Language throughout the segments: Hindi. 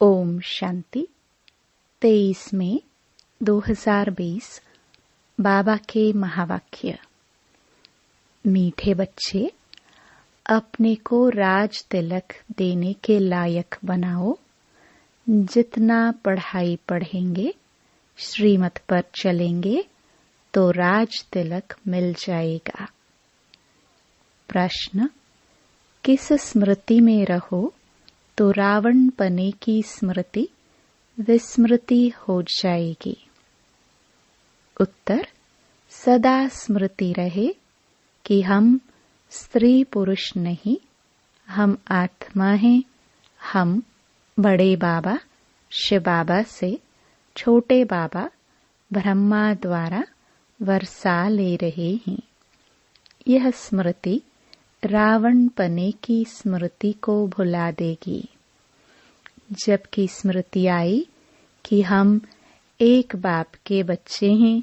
ओम शांति। 23 मई 2020 बाबा के महावाक्य। मीठे बच्चे, अपने को राज तिलक देने के लायक बनाओ। जितना पढ़ाई पढ़ेंगे, श्रीमत पर चलेंगे तो राज तिलक मिल जाएगा। प्रश्न, किस स्मृति में रहो तो रावण पने की स्मृति विस्मृति हो जाएगी? उत्तर, सदा स्मृति रहे कि हम स्त्री पुरुष नहीं, हम आत्मा हैं। हम बड़े बाबा शिव बाबा से छोटे बाबा ब्रह्मा द्वारा वर्षा ले रहे हैं। यह स्मृति रावण पने की स्मृति को भुला देगी। जबकि स्मृति आई कि हम एक बाप के बच्चे हैं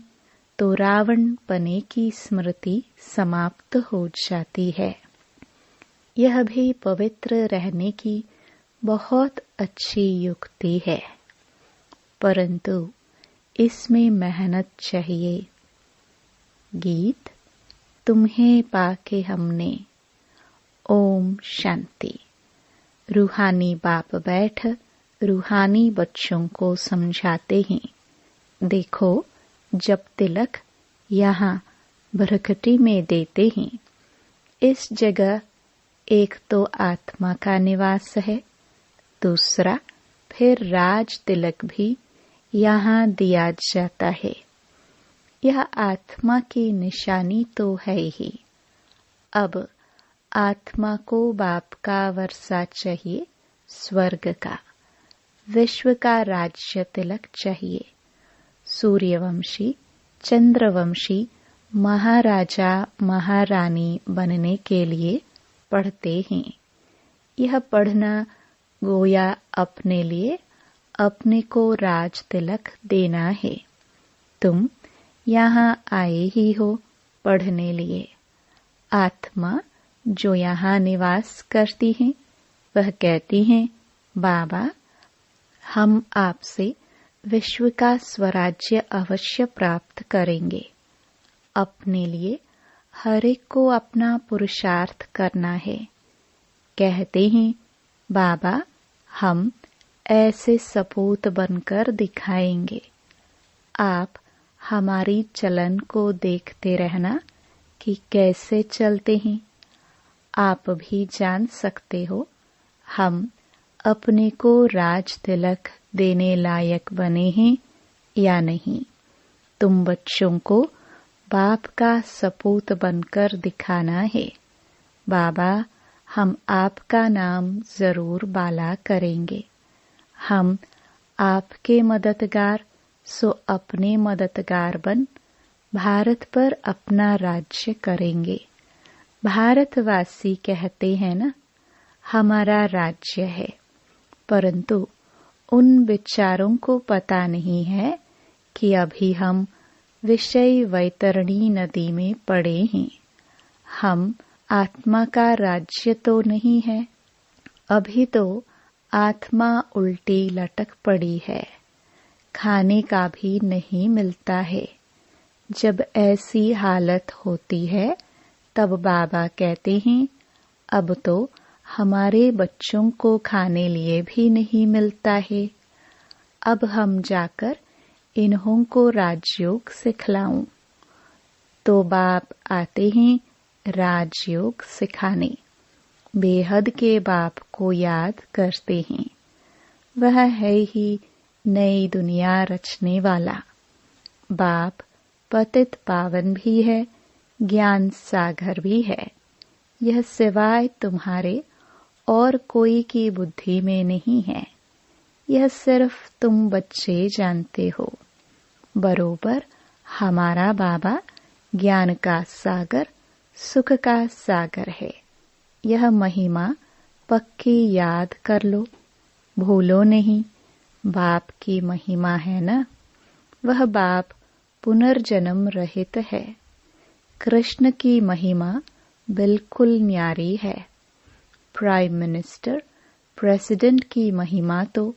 तो रावण पने की स्मृति समाप्त हो जाती है। यह भी पवित्र रहने की बहुत अच्छी युक्ति है, परंतु इसमें मेहनत चाहिए। गीत, तुम्हें पाके हमने। ओम शांति। रूहानी बाप बैठ रूहानी बच्चों को समझाते हैं। देखो, जब तिलक यहाँ भरकटी में देते हैं, इस जगह एक तो आत्मा का निवास है, दूसरा फिर राज तिलक भी यहाँ दिया जाता है। यह आत्मा की निशानी तो है ही। अब आत्मा को बाप का वर्षा चाहिए, स्वर्ग का, विश्व का राज्य तिलक चाहिए। सूर्यवंशी चंद्रवंशी महाराजा महारानी बनने के लिए पढ़ते हैं। यह पढ़ना गोया अपने लिए अपने को राज तिलक देना है। तुम यहाँ आए ही हो पढ़ने लिए। आत्मा जो यहाँ निवास करती हैं, वह कहती हैं, बाबा, हम आपसे विश्व का स्वराज्य अवश्य प्राप्त करेंगे। अपने लिए हर एक को अपना पुरुषार्थ करना है। कहते हैं, बाबा, हम ऐसे सपूत बनकर दिखाएंगे। आप हमारी चलन को देखते रहना कि कैसे चलते हैं। आप भी जान सकते हो हम अपने को राज तिलक देने लायक बने हैं या नहीं। तुम बच्चों को बाप का सपूत बनकर दिखाना है। बाबा, हम आपका नाम जरूर बाला करेंगे। हम आपके मददगार सो अपने मददगार बन भारत पर अपना राज्य करेंगे। भारतवासी कहते हैं ना, हमारा राज्य है, परंतु उन विचारों को पता नहीं है कि अभी हम विषय वैतरणी नदी में पड़े हैं। हम आत्मा का राज्य तो नहीं है। अभी तो आत्मा उल्टी लटक पड़ी है, खाने का भी नहीं मिलता है। जब ऐसी हालत होती है तब बाबा कहते हैं, अब तो हमारे बच्चों को खाने लिए भी नहीं मिलता है। अब हम जाकर इन्हों को राजयोग सिखलाऊं। तो बाप आते हैं राजयोग सिखाने। बेहद के बाप को याद करते हैं। वह है ही नई दुनिया रचने वाला। बाप पतित पावन भी है, ज्ञान सागर भी है। यह सिवाय तुम्हारे और कोई की बुद्धि में नहीं है। यह सिर्फ तुम बच्चे जानते हो। बरोबर हमारा बाबा ज्ञान का सागर, सुख का सागर है। यह महिमा पक्की याद कर लो, भूलो नहीं। बाप की महिमा है ना, वह बाप पुनर्जन्म रहित है। कृष्ण की महिमा बिल्कुल न्यारी है। प्राइम मिनिस्टर, प्रेसिडेंट की महिमा तो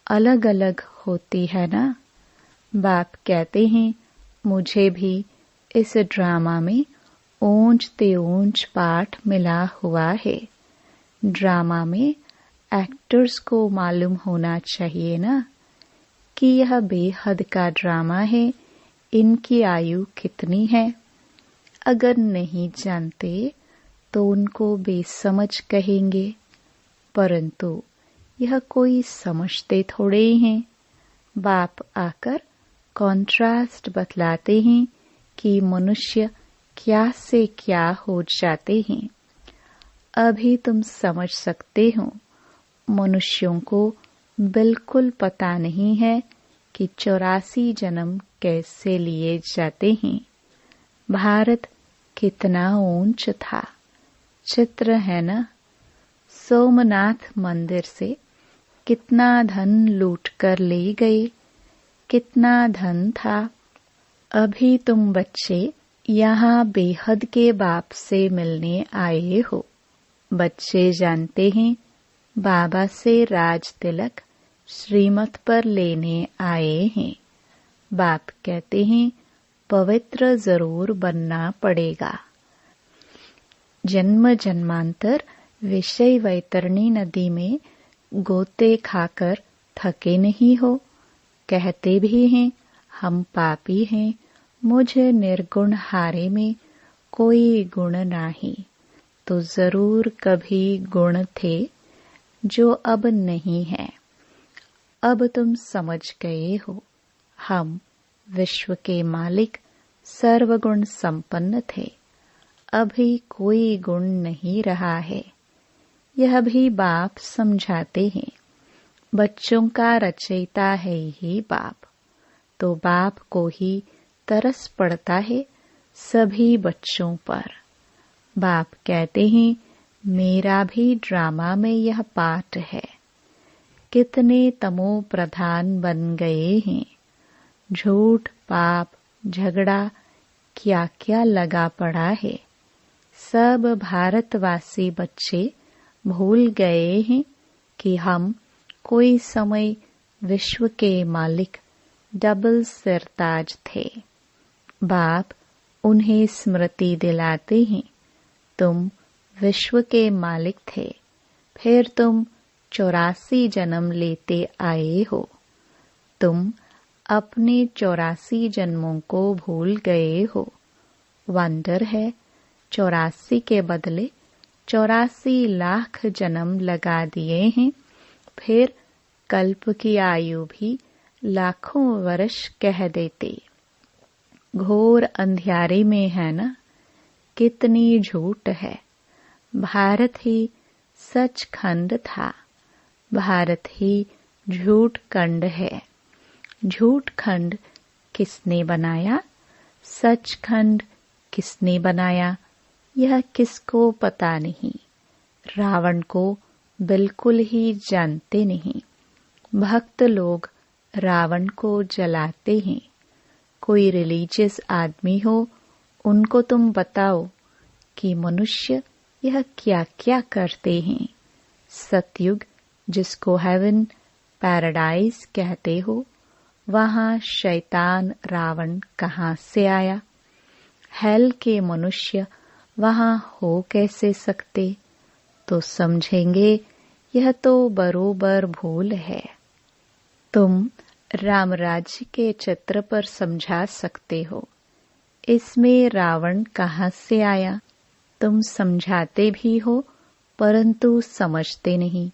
अलग अलग होती है ना। बाप कहते हैं मुझे भी इस ड्रामा में ऊंच ते ऊंच पाठ मिला हुआ है। ड्रामा में एक्टर्स को मालूम होना चाहिए ना कि यह बेहद का ड्रामा है, इनकी आयु कितनी है। अगर नहीं जानते तो उनको बेसमझ कहेंगे, परंतु यह कोई समझते थोड़े ही हैं। बाप आकर कॉन्ट्रास्ट बतलाते हैं कि मनुष्य क्या से क्या हो जाते हैं। अभी तुम समझ सकते हो। मनुष्यों को बिल्कुल पता नहीं है कि 84 जन्म कैसे लिए जाते हैं। भारत कितना ऊंच था। चित्र है ना। सोमनाथ मंदिर से कितना धन लूट कर ले गए। कितना धन था। अभी तुम बच्चे यहाँ बेहद के बाप से मिलने आए हो। बच्चे जानते हैं बाबा से राज तिलक श्रीमत पर लेने आए हैं। बाप कहते हैं पवित्र जरूर बनना पड़ेगा। जन्म जन्मांतर विषय वैतरणी नदी में गोते खाकर थके नहीं हो। कहते भी हैं हम पापी हैं, मुझे निर्गुण हारे में कोई गुण नहीं। तो जरूर कभी गुण थे जो अब नहीं है। अब तुम समझ गए हो। हम विश्व के मालिक सर्वगुण संपन्न थे। अभी कोई गुण नहीं रहा है। यह भी बाप समझाते हैं। बच्चों का रचयिता है ही बाप, तो बाप को ही तरस पड़ता है सभी बच्चों पर। बाप कहते हैं मेरा भी ड्रामा में यह पाठ है। कितने तमो प्रधान बन गए हैं। झूठ, पाप, झगड़ा क्या क्या लगा पड़ा है। सब भारतवासी बच्चे भूल गए हैं कि हम कोई समय विश्व के मालिक डबल सिरताज थे। बाप उन्हें स्मृति दिलाते हैं तुम विश्व के मालिक थे, फिर तुम 84 जन्म लेते आए हो। तुम अपने 84 जन्मों को भूल गए हो। वंडर है 84 के बदले 84 लाख जन्म लगा दिए हैं। फिर कल्प की आयु भी लाखों वर्ष कह देते। घोर अंधियारे में है ना। कितनी झूठ है। भारत ही सचखंड था। भारत ही झूठ खंड है। झूठ खंड किसने बनाया, सचखंड किसने बनाया, यह किसको पता नहीं। रावण को बिल्कुल ही जानते नहीं। भक्त लोग रावण को जलाते हैं। कोई रिलीजियस आदमी हो, उनको तुम बताओ कि मनुष्य यह क्या क्या करते हैं। सतयुग जिसको हेवन पैराडाइज कहते हो, वहाँ शैतान रावण कहाँ से आया। हेल के मनुष्य वहाँ हो कैसे सकते। तो समझेंगे यह तो बरोबर भूल है। तुम राम राज्य के चित्र पर समझा सकते हो। इसमें रावण कहाँ से आया। तुम समझाते भी हो परंतु समझते नहीं।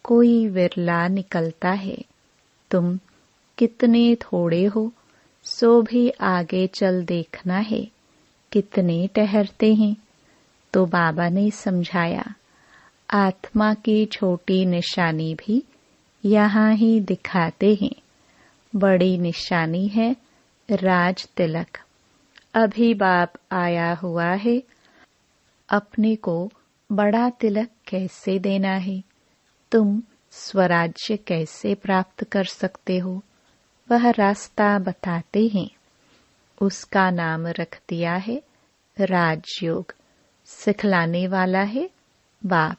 कोई विरला निकलता है। तुम कितने थोड़े हो, सो भी आगे चल देखना है कितने ठहरते हैं। तो बाबा ने समझाया आत्मा की छोटी निशानी भी यहाँ ही दिखाते हैं। बड़ी निशानी है राज तिलक। अभी बाप आया हुआ है। अपने को बड़ा तिलक कैसे देना है, तुम स्वराज्य कैसे प्राप्त कर सकते हो, वह रास्ता बताते हैं। उसका नाम रख दिया है राजयोग। सिखलाने वाला है बाप।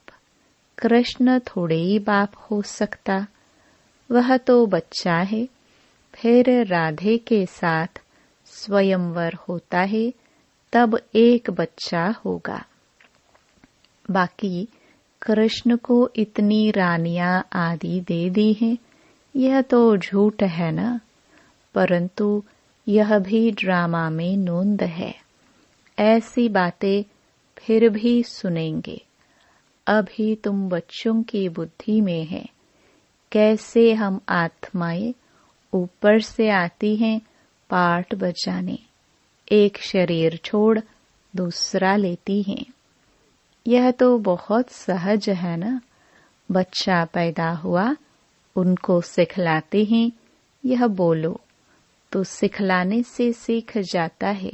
कृष्ण थोड़े ही बाप हो सकता। वह तो बच्चा है। फिर राधे के साथ स्वयंवर होता है, तब एक बच्चा होगा। बाकी कृष्ण को इतनी रानियां आदि दे दी हैं, यह तो झूठ है ना। परंतु यह भी ड्रामा में नोंद है। ऐसी बातें फिर भी सुनेंगे। अभी तुम बच्चों की बुद्धि में है। कैसे हम आत्माएं ऊपर से आती हैं पाठ बजाने, एक शरीर छोड़ दूसरा लेती हैं। यह तो बहुत सहज है ना। बच्चा पैदा हुआ, उनको सिखलाते हैं, यह बोलो, तो सिखलाने से सीख जाता है।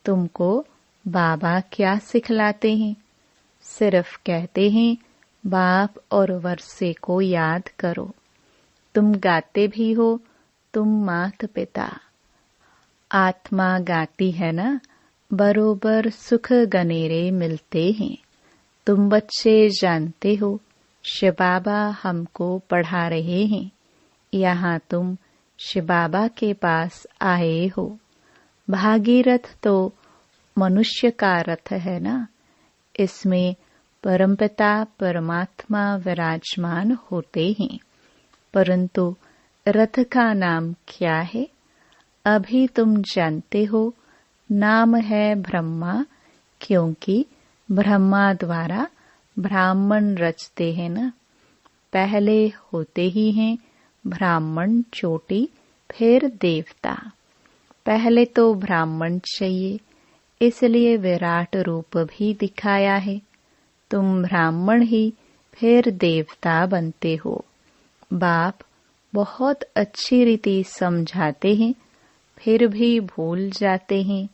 तुमको बाबा क्या सिखलाते हैं? सिर्फ कहते हैं बाप और वर्षे को याद करो। तुम गाते भी हो, तुम मात पिता। आत्मा गाती है ना, बरोबर सुख गनेरे मिलते हैं। तुम बच्चे जानते हो, शिव बाबा हमको पढ़ा रहे हैं। यहाँ तुम शिव बाबा के पास आए हो। भागीरथ तो मनुष्य का रथ है ना। इसमें परमपिता परमात्मा विराजमान होते हैं। परंतु रथ का नाम क्या है? अभी तुम जानते हो, नाम है ब्रह्मा, क्योंकि ब्रह्मा द्वारा ब्राह्मण रचते हैं ना। पहले होते ही हैं ब्राह्मण चोटी, फिर देवता। पहले तो ब्राह्मण चाहिए, इसलिए विराट रूप भी दिखाया है। तुम ब्राह्मण ही फिर देवता बनते हो। बाप बहुत अच्छी रीति समझाते हैं, फिर भी भूल जाते हैं।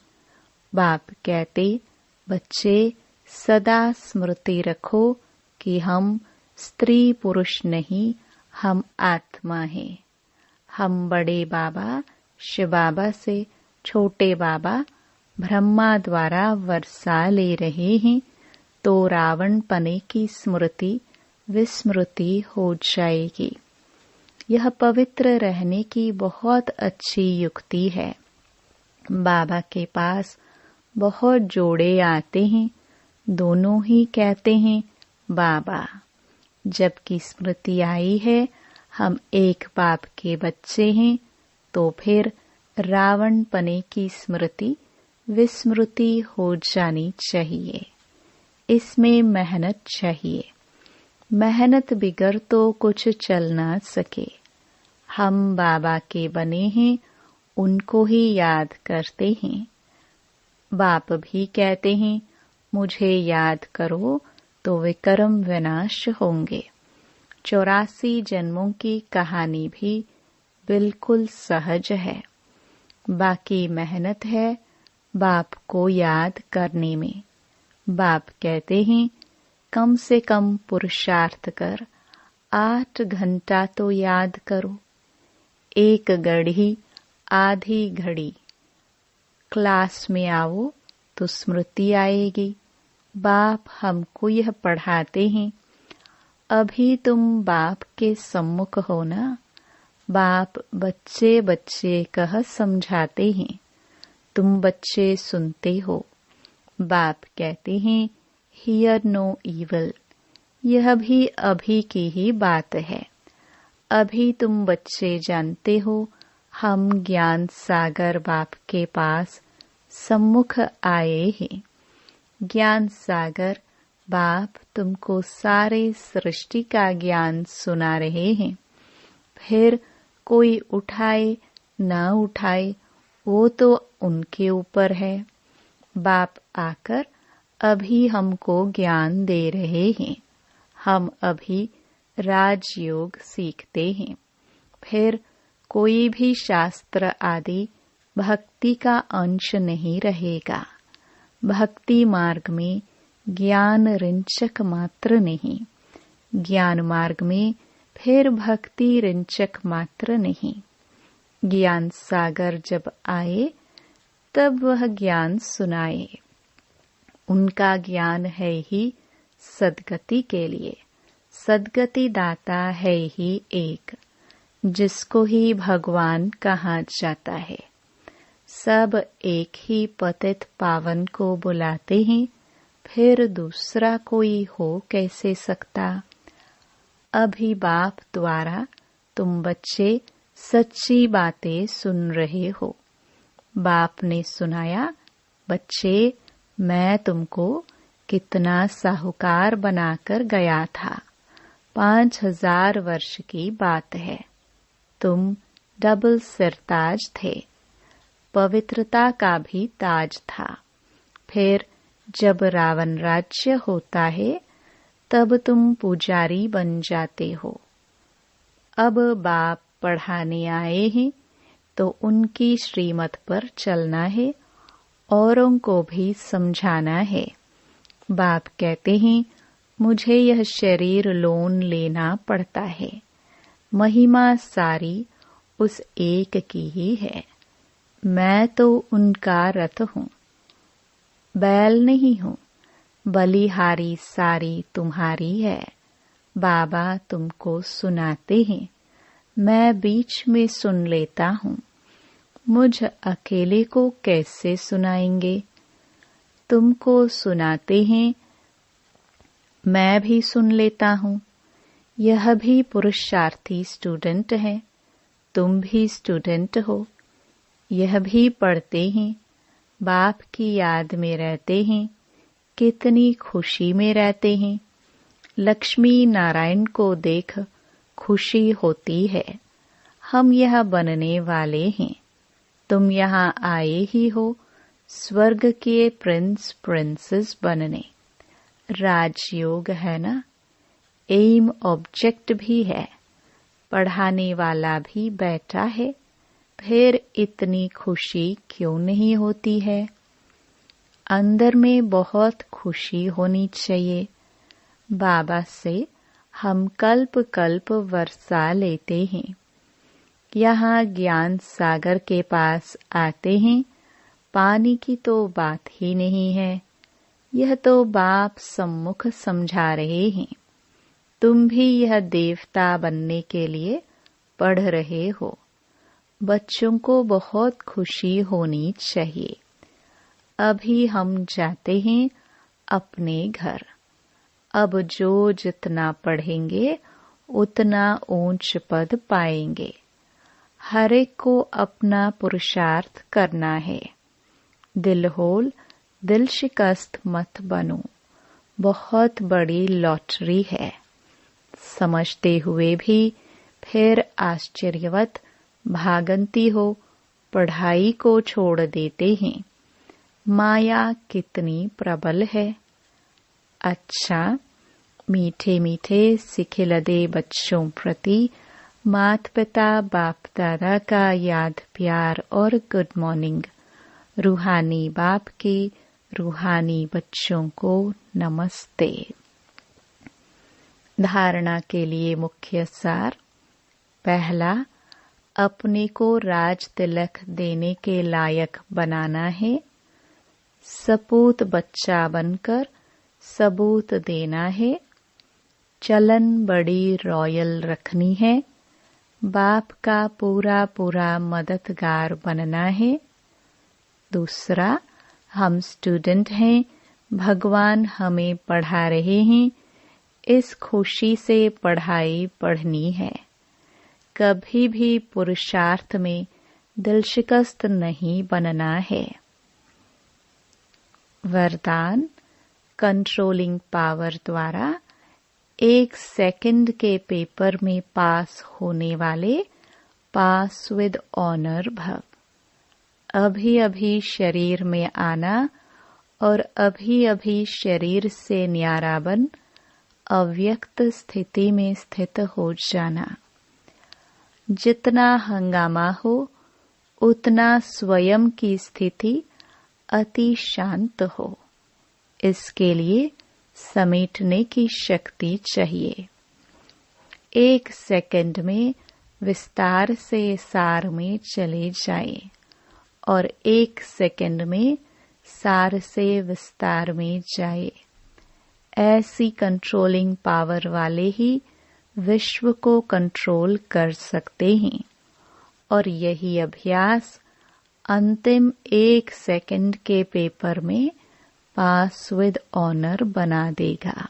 बाप कहते, बच्चे सदा स्मृति रखो कि हम स्त्री पुरुष नहीं, हम आत्मा हैं। हम बड़े बाबा शिव बाबा से छोटे बाबा ब्रह्मा द्वारा वर्षा ले रहे हैं, तो रावण पने की स्मृति विस्मृति हो जाएगी। यह पवित्र रहने की बहुत अच्छी युक्ति है। बाबा के पास बहुत जोड़े आते हैं, दोनों ही कहते हैं बाबा। जबकि स्मृति आई है हम एक बाप के बच्चे हैं, तो फिर रावण पने की स्मृति विस्मृति हो जानी चाहिए। इसमें मेहनत चाहिए। मेहनत बिगर तो कुछ चल ना सके। हम बाबा के बने हैं, उनको ही याद करते हैं। बाप भी कहते हैं, मुझे याद करो तो विक्रम विनाश होंगे। 84 जन्मों की कहानी भी बिल्कुल सहज है। बाकी मेहनत है बाप को याद करने में। बाप कहते हैं, कम से कम पुरुषार्थ कर 8 घंटा तो याद करो। एक घड़ी आधी घड़ी। क्लास में आओ तो स्मृति आएगी। बाप हमको यह पढ़ाते हैं। अभी तुम बाप के सम्मुख हो ना। बाप बच्चे बच्चे कह समझाते हैं, तुम बच्चे सुनते हो। बाप कहते हैं, हियर नो इवल। यह भी अभी की ही बात है। अभी तुम बच्चे जानते हो, हम ज्ञान सागर बाप के पास सम्मुख आए हैं। ज्ञान सागर बाप तुमको सारे सृष्टि का ज्ञान सुना रहे हैं। फिर कोई उठाए न उठाए वो तो उनके ऊपर है। बाप आकर अभी हमको ज्ञान दे रहे हैं। हम अभी राजयोग सीखते हैं। फिर कोई भी शास्त्र आदि भक्ति का अंश नहीं रहेगा। भक्ति मार्ग में ज्ञान रिंचक मात्र नहीं, ज्ञान मार्ग में फिर भक्ति रिंचक मात्र नहीं। ज्ञान सागर जब आए तब वह ज्ञान सुनाए। उनका ज्ञान है ही सद्गति के लिए। सद्गति दाता है ही एक। जिसको ही भगवान कहा जाता है। सब एक ही पतित पावन को बुलाते हैं, फिर दूसरा कोई हो कैसे सकता। अभी बाप द्वारा तुम बच्चे सच्ची बातें सुन रहे हो। बाप ने सुनाया, बच्चे मैं तुमको कितना साहूकार बनाकर गया था। 5000 वर्ष की बात है। तुम डबल सिरताज थे, पवित्रता का भी ताज था। फिर जब रावण राज्य होता है तब तुम पुजारी बन जाते हो। अब बाप पढ़ाने आए हैं तो उनकी श्रीमत पर चलना है, औरों को भी समझाना है। बाप कहते हैं मुझे यह शरीर लोन लेना पड़ता है। महिमा सारी उस एक की ही है। मैं तो उनका रथ हूँ, बैल नहीं हूँ। बलिहारी सारी तुम्हारी है। बाबा तुमको सुनाते हैं, मैं बीच में सुन लेता हूँ। मुझ अकेले को कैसे सुनाएंगे? तुमको सुनाते हैं, मैं भी सुन लेता हूँ। यह भी पुरुषार्थी स्टूडेंट है, तुम भी स्टूडेंट हो। यह भी पढ़ते हैं, बाप की याद में रहते हैं, कितनी खुशी में रहते हैं। लक्ष्मी नारायण को देख खुशी होती है। हम यह बनने वाले हैं। तुम यहाँ आए ही हो स्वर्ग के प्रिंस प्रिंसेस बनने। राजयोग है ना, एम ऑब्जेक्ट भी है, पढ़ाने वाला भी बैठा है। फिर इतनी खुशी क्यों नहीं होती है? अंदर में बहुत खुशी होनी चाहिए। बाबा से हम कल्प कल्प वर्षा लेते हैं। यहाँ ज्ञान सागर के पास आते हैं, पानी की तो बात ही नहीं है। यह तो बाप सम्मुख समझा रहे हैं। तुम भी यह देवता बनने के लिए पढ़ रहे हो। बच्चों को बहुत खुशी होनी चाहिए। अभी हम जाते हैं अपने घर। अब जो जितना पढ़ेंगे उतना ऊंच पद पाएंगे। हर एक को अपना पुरुषार्थ करना है। दिल होल दिल शिकस्त मत बनो। बहुत बड़ी लॉटरी है। समझते हुए भी फिर आश्चर्यवत भागंती हो पढ़ाई को छोड़ देते हैं। माया कितनी प्रबल है। अच्छा, मीठे मीठे सिखिलदे बच्चों प्रति मात पिता बाप दादा का याद प्यार और गुड मॉर्निंग। रूहानी बाप के रूहानी बच्चों को नमस्ते। धारणा के लिए मुख्य सार। पहला, अपने को राज तिलक देने के लायक बनाना है। सपूत बच्चा बनकर सबूत देना है। चलन बड़ी रॉयल रखनी है। बाप का पूरा पूरा मददगार बनना है। दूसरा, हम स्टूडेंट हैं, भगवान हमें पढ़ा रहे हैं। इस खुशी से पढ़ाई पढ़नी है। कभी भी पुरुषार्थ में दिलशिकस्त नहीं बनना है। वरदान, कंट्रोलिंग पावर द्वारा 1 सेकंड के पेपर में पास होने वाले पास विद ऑनर भव। अभी अभी शरीर में आना और अभी अभी शरीर से न्यारा बन अव्यक्त स्थिति में स्थित हो जाना। जितना हंगामा हो उतना स्वयं की स्थिति अति शांत हो। इसके लिए समेटने की शक्ति चाहिए। 1 सेकंड में विस्तार से सार में चले जाएं और 1 सेकंड में सार से विस्तार में जाए। ऐसी कंट्रोलिंग पावर वाले ही विश्व को कंट्रोल कर सकते हैं और यही अभ्यास अंतिम 1 सेकंड के पेपर में पास विद ऑनर बना देगा।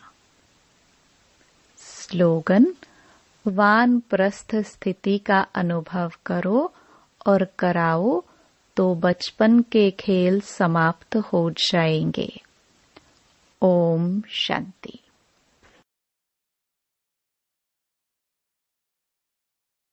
स्लोगन: वानप्रस्थ स्थिति का अनुभव करो और कराओ तो बचपन के खेल समाप्त हो जाएंगे। ओम शांति।